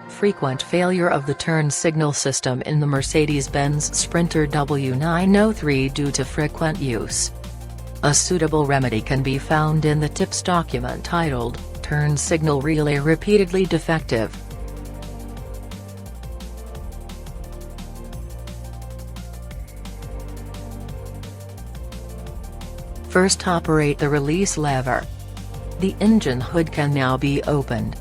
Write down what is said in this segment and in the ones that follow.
Frequent failure of the turn signal system in the Mercedes-Benz Sprinter W903 due to frequent use. A suitable remedy can be found in the tips document titled, "Turn Signal Relay Repeatedly Defective." First, operate the release lever. The engine hood can now be opened.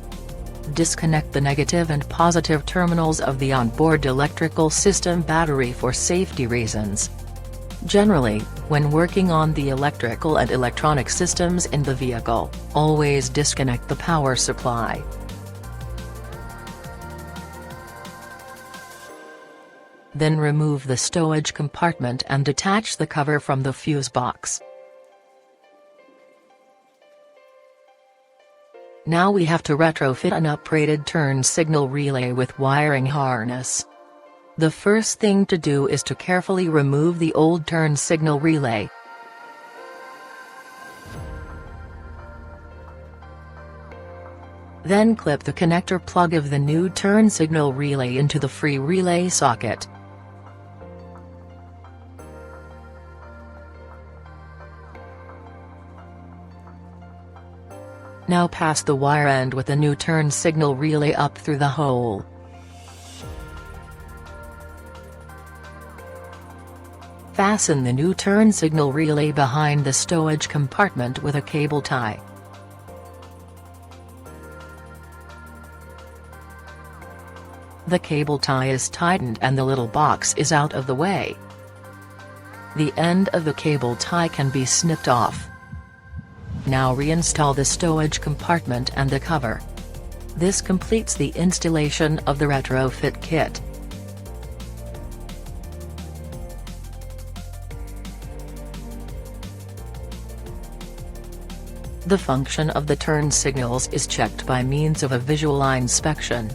Disconnect the negative and positive terminals of the onboard electrical system battery for safety reasons. Generally, when working on the electrical and electronic systems in the vehicle, always disconnect the power supply. Then remove the stowage compartment and detach the cover from the fuse box. Now we have to retrofit an uprated turn signal relay with wiring harness. The first thing to do is to carefully remove the old turn signal relay. Then clip the connector plug of the new turn signal relay into the free relay socket. Now pass the wire end with the new turn signal relay up through the hole. Fasten the new turn signal relay behind the stowage compartment with a cable tie. The cable tie is tightened and the little box is out of the way. The end of the cable tie can be snipped off. Now reinstall the stowage compartment and the cover. This completes the installation of the retrofit kit. The function of the turn signals is checked by means of a visual inspection.